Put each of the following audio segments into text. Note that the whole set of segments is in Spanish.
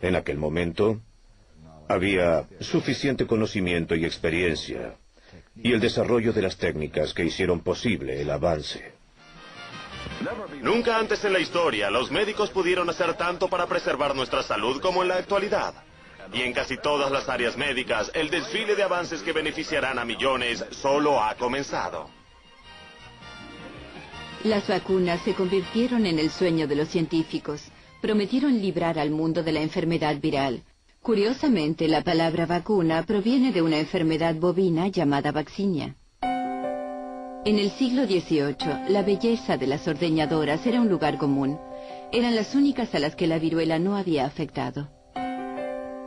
En aquel momento, había suficiente conocimiento y experiencia, y el desarrollo de las técnicas que hicieron posible el avance. Nunca antes en la historia los médicos pudieron hacer tanto para preservar nuestra salud como en la actualidad. Y en casi todas las áreas médicas, el desfile de avances que beneficiarán a millones solo ha comenzado. Las vacunas se convirtieron en el sueño de los científicos. Prometieron librar al mundo de la enfermedad viral. Curiosamente, la palabra vacuna proviene de una enfermedad bovina llamada vaccinia. En el siglo XVIII, la belleza de las ordeñadoras era un lugar común. Eran las únicas a las que la viruela no había afectado.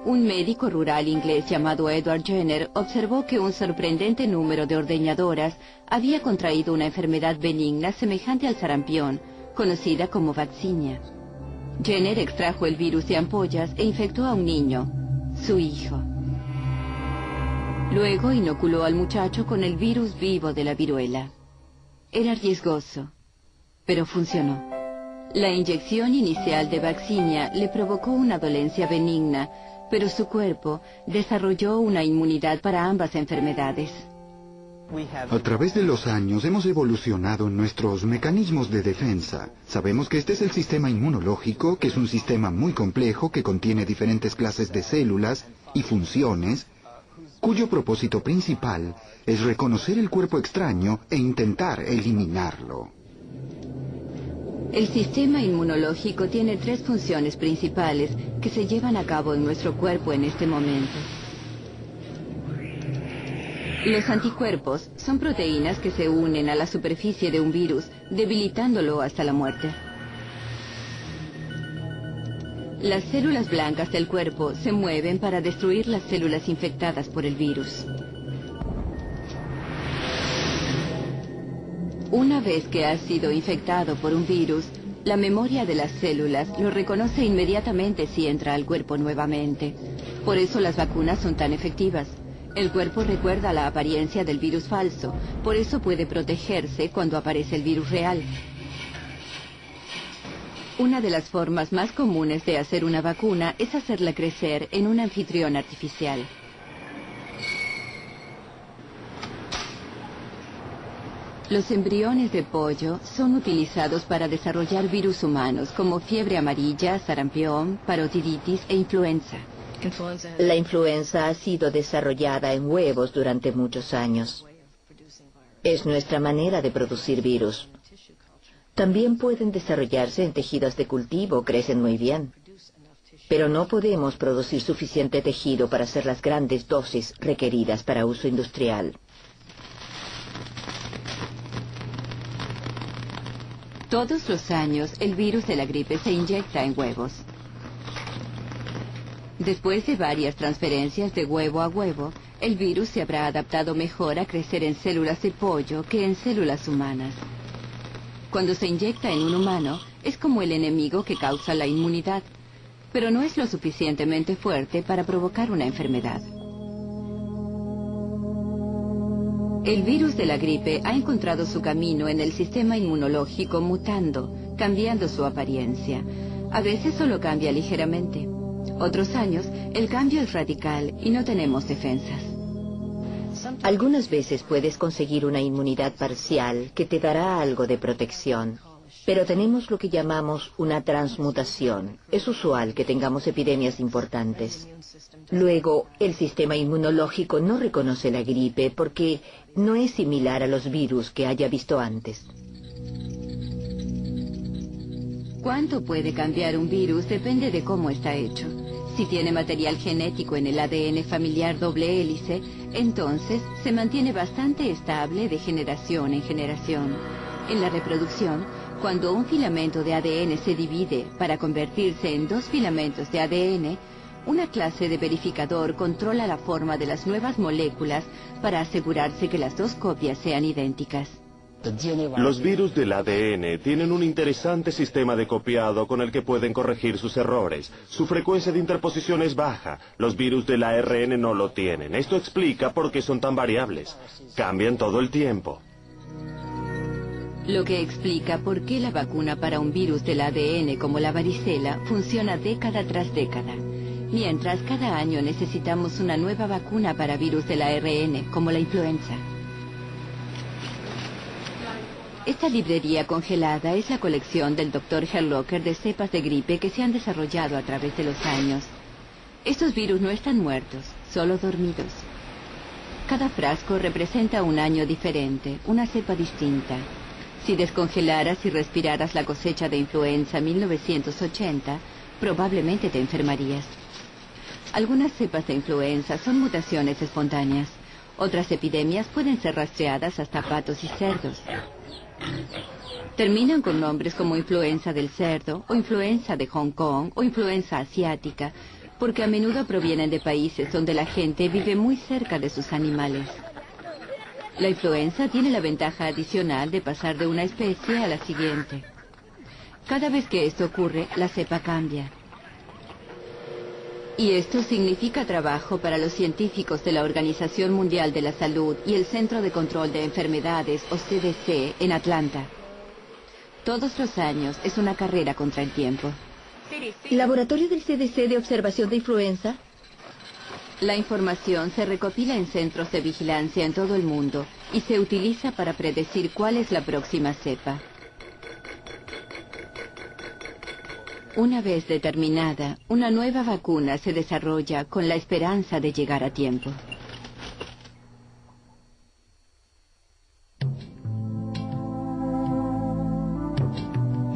Un médico rural inglés llamado Edward Jenner observó que un sorprendente número de ordeñadoras había contraído una enfermedad benigna semejante al sarampión, conocida como vaccinia. Jenner extrajo el virus de ampollas e infectó a un niño, su hijo. Luego inoculó al muchacho con el virus vivo de la viruela. Era riesgoso, pero funcionó. La inyección inicial de vaccinia le provocó una dolencia benigna, pero su cuerpo desarrolló una inmunidad para ambas enfermedades. A través de los años hemos evolucionado en nuestros mecanismos de defensa. Sabemos que este es el sistema inmunológico, que es un sistema muy complejo que contiene diferentes clases de células y funciones, cuyo propósito principal es reconocer el cuerpo extraño e intentar eliminarlo. El sistema inmunológico tiene tres funciones principales que se llevan a cabo en nuestro cuerpo en este momento. Los anticuerpos son proteínas que se unen a la superficie de un virus, debilitándolo hasta la muerte. Las células blancas del cuerpo se mueven para destruir las células infectadas por el virus. Una vez que ha sido infectado por un virus, la memoria de las células lo reconoce inmediatamente si entra al cuerpo nuevamente. Por eso las vacunas son tan efectivas. El cuerpo recuerda la apariencia del virus falso, por eso puede protegerse cuando aparece el virus real. Una de las formas más comunes de hacer una vacuna es hacerla crecer en un anfitrión artificial. Los embriones de pollo son utilizados para desarrollar virus humanos como fiebre amarilla, sarampión, parotiditis e influenza. La influenza ha sido desarrollada en huevos durante muchos años. Es nuestra manera de producir virus. También pueden desarrollarse en tejidos de cultivo, crecen muy bien. Pero no podemos producir suficiente tejido para hacer las grandes dosis requeridas para uso industrial. Todos los años, el virus de la gripe se inyecta en huevos. Después de varias transferencias de huevo a huevo, el virus se habrá adaptado mejor a crecer en células de pollo que en células humanas. Cuando se inyecta en un humano, es como el enemigo que causa la inmunidad, pero no es lo suficientemente fuerte para provocar una enfermedad. El virus de la gripe ha encontrado su camino en el sistema inmunológico mutando, cambiando su apariencia. A veces solo cambia ligeramente. Otros años, el cambio es radical y no tenemos defensas. Algunas veces puedes conseguir una inmunidad parcial que te dará algo de protección. Pero tenemos lo que llamamos una transmutación. Es usual que tengamos epidemias importantes. Luego, el sistema inmunológico no reconoce la gripe porque no es similar a los virus que haya visto antes. ¿Cuánto puede cambiar un virus? Depende de cómo está hecho. Si tiene material genético en el ADN familiar doble hélice, entonces se mantiene bastante estable de generación en generación. En la reproducción, cuando un filamento de ADN se divide para convertirse en dos filamentos de ADN, una clase de verificador controla la forma de las nuevas moléculas para asegurarse que las dos copias sean idénticas. Los virus del ADN tienen un interesante sistema de copiado con el que pueden corregir sus errores. Su frecuencia de interposición es baja. Los virus del ARN no lo tienen. Esto explica por qué son tan variables. Cambian todo el tiempo. lo que explica por qué la vacuna para un virus del ADN como la varicela funciona década tras década, mientras cada año necesitamos una nueva vacuna para virus del ARN como la influenza. Esta librería congelada es la colección del Dr. Herlocker de cepas de gripe que se han desarrollado a través de los años. Estos virus no están muertos, solo dormidos. Cada frasco representa un año diferente, una cepa distinta. Si descongelaras y respiraras la cosecha de influenza 1980, probablemente te enfermarías. Algunas cepas de influenza son mutaciones espontáneas. Otras epidemias pueden ser rastreadas hasta patos y cerdos. Terminan con nombres como influenza del cerdo, o influenza de Hong Kong, o influenza asiática, porque a menudo provienen de países donde la gente vive muy cerca de sus animales. La influenza tiene la ventaja adicional de pasar de una especie a la siguiente. Cada vez que esto ocurre, la cepa cambia. Y esto significa trabajo para los científicos de la Organización Mundial de la Salud y el Centro de Control de Enfermedades, o CDC, en Atlanta. Todos los años es una carrera contra el tiempo. ¿Laboratorio del CDC de observación de influenza? La información se recopila en centros de vigilancia en todo el mundo y se utiliza para predecir cuál es la próxima cepa. Una vez determinada, una nueva vacuna se desarrolla con la esperanza de llegar a tiempo.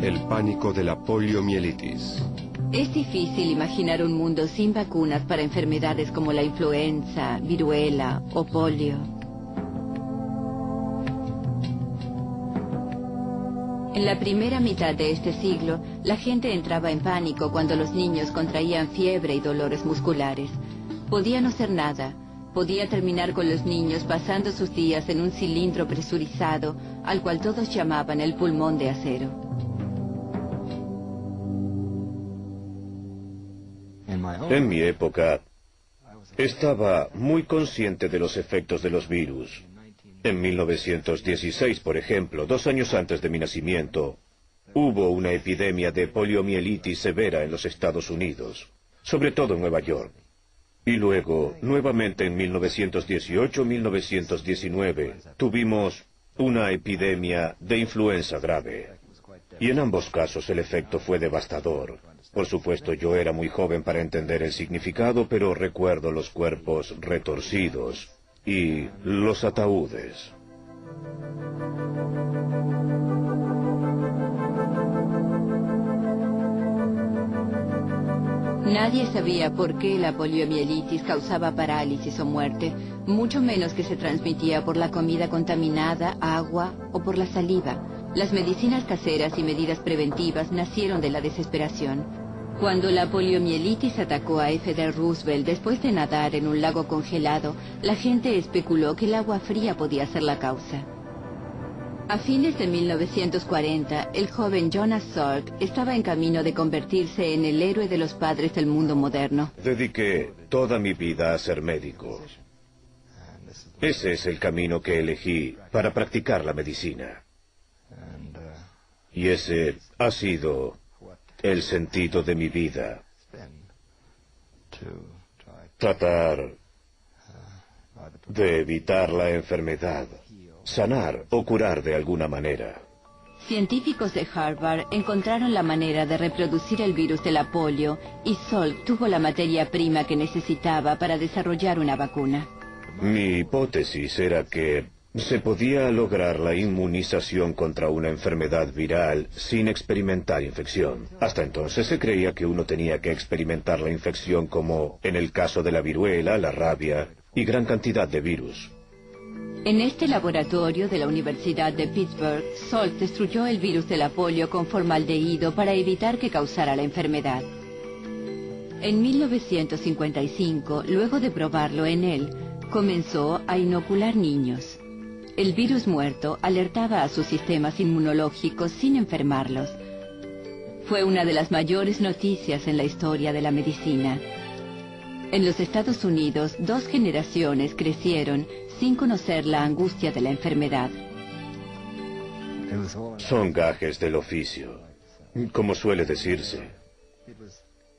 El pánico de la poliomielitis. Es difícil imaginar un mundo sin vacunas para enfermedades como la influenza, viruela o polio. En la primera mitad de este siglo, la gente entraba en pánico cuando los niños contraían fiebre y dolores musculares. Podía no ser nada. Podía terminar con los niños pasando sus días en un cilindro presurizado, al cual todos llamaban el pulmón de acero. En mi época, estaba muy consciente de los efectos de los virus. En 1916, por ejemplo, 2 años antes de mi nacimiento, hubo una epidemia de poliomielitis severa en los Estados Unidos, sobre todo en Nueva York. Y luego, nuevamente en 1918-1919, tuvimos una epidemia de influenza grave. Y en ambos casos el efecto fue devastador. Por supuesto, yo era muy joven para entender el significado, pero recuerdo los cuerpos retorcidos y los ataúdes. Nadie sabía por qué la poliomielitis causaba parálisis o muerte, mucho menos que se transmitía por la comida contaminada, agua o por la saliva. Las medicinas caseras y medidas preventivas nacieron de la desesperación. Cuando la poliomielitis atacó a F.D. Roosevelt después de nadar en un lago congelado, la gente especuló que el agua fría podía ser la causa. A fines de 1940, el joven Jonas Salk estaba en camino de convertirse en el héroe de los padres del mundo moderno. Dediqué toda mi vida a ser médico. Ese es el camino que elegí para practicar la medicina. Y ese ha sido el sentido de mi vida. Tratar de evitar la enfermedad, sanar o curar de alguna manera. Científicos de Harvard encontraron la manera de reproducir el virus de la polio y Salk tuvo la materia prima que necesitaba para desarrollar una vacuna. Mi hipótesis era que se podía lograr la inmunización contra una enfermedad viral sin experimentar infección. Hasta entonces se creía que uno tenía que experimentar la infección como en el caso de la viruela, la rabia y gran cantidad de virus. En este laboratorio de la Universidad de Pittsburgh, Salk destruyó el virus de la polio con formaldehído para evitar que causara la enfermedad. En 1955, luego de probarlo en él, comenzó a inocular niños. El virus muerto alertaba a sus sistemas inmunológicos sin enfermarlos. Fue una de las mayores noticias en la historia de la medicina. En los Estados Unidos, 2 generaciones crecieron sin conocer la angustia de la enfermedad. Son gajes del oficio, como suele decirse.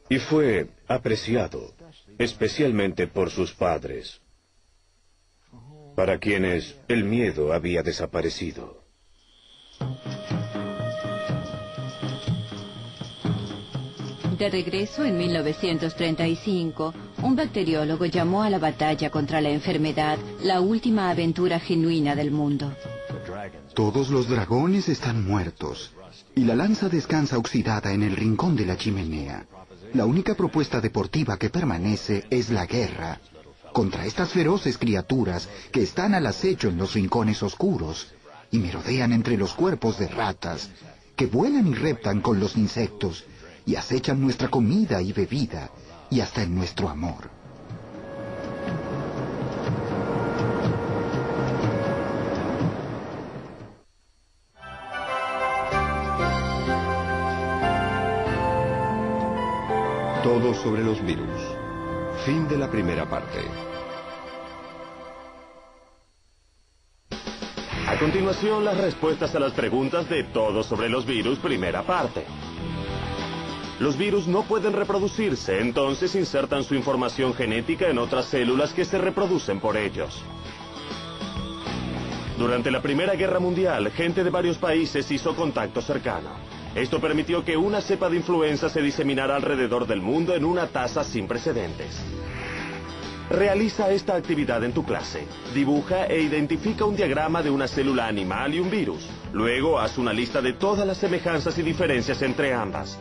Y fue apreciado, especialmente por sus padres, para quienes el miedo había desaparecido. De regreso en 1935, un bacteriólogo llamó a la batalla contra la enfermedad la última aventura genuina del mundo. Todos los dragones están muertos, y la lanza descansa oxidada en el rincón de la chimenea. La única propuesta deportiva que permanece es la guerra, contra estas feroces criaturas que están al acecho en los rincones oscuros, y merodean entre los cuerpos de ratas, que vuelan y reptan con los insectos, y acechan nuestra comida y bebida, y hasta en nuestro amor. Todo sobre los virus. Fin de la primera parte. A continuación, las respuestas a las preguntas de Todo sobre los virus, primera parte. Los virus no pueden reproducirse, entonces insertan su información genética en otras células que se reproducen por ellos. Durante la Primera Guerra Mundial, gente de varios países hizo contacto cercano. Esto permitió que una cepa de influenza se diseminara alrededor del mundo en una tasa sin precedentes. Realiza esta actividad en tu clase. Dibuja e identifica un diagrama de una célula animal y un virus. Luego haz una lista de todas las semejanzas y diferencias entre ambas.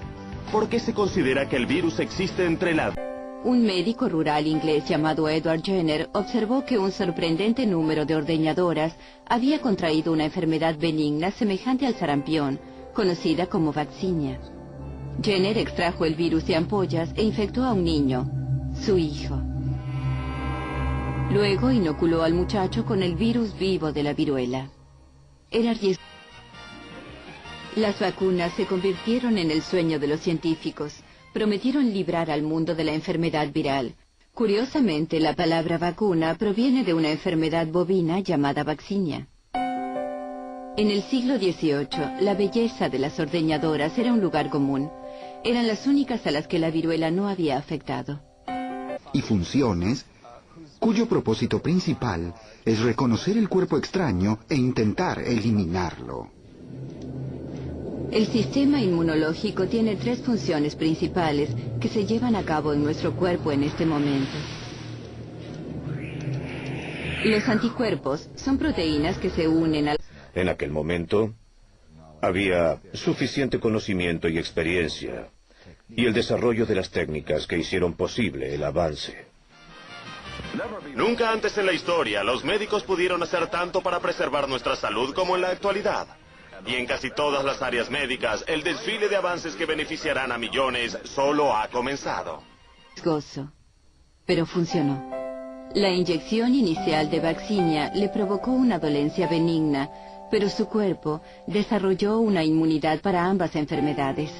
¿Por qué se considera que el virus existe entre las... Un médico rural inglés llamado Edward Jenner observó que un sorprendente número de ordeñadoras había contraído una enfermedad benigna semejante al sarampión, conocida como vaccinia. Jenner extrajo el virus de ampollas e infectó a un niño, su hijo. Luego inoculó al muchacho con el virus vivo de la viruela. Era riesgoso. Las vacunas se convirtieron en el sueño de los científicos. Prometieron librar al mundo de la enfermedad viral. Curiosamente, la palabra vacuna proviene de una enfermedad bovina llamada vaccinia. En el siglo XVIII, la belleza de las ordeñadoras era un lugar común. Eran las únicas a las que la viruela no había afectado. Y funciones cuyo propósito principal es reconocer el cuerpo extraño e intentar eliminarlo. El sistema inmunológico tiene tres funciones principales que se llevan a cabo en nuestro cuerpo en este momento. Los anticuerpos son proteínas que se unen al... En aquel momento, había suficiente conocimiento y experiencia, y el desarrollo de las técnicas que hicieron posible el avance. Nunca antes en la historia los médicos pudieron hacer tanto para preservar nuestra salud como en la actualidad. Y en casi todas las áreas médicas, el desfile de avances que beneficiarán a millones solo ha comenzado. Gozo, pero funcionó. La inyección inicial de vaccinia le provocó una dolencia benigna, pero su cuerpo desarrolló una inmunidad para ambas enfermedades.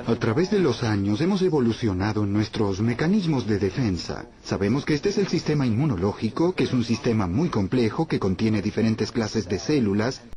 A través de los años hemos evolucionado en nuestros mecanismos de defensa. Sabemos que este es el sistema inmunológico, que es un sistema muy complejo que contiene diferentes clases de células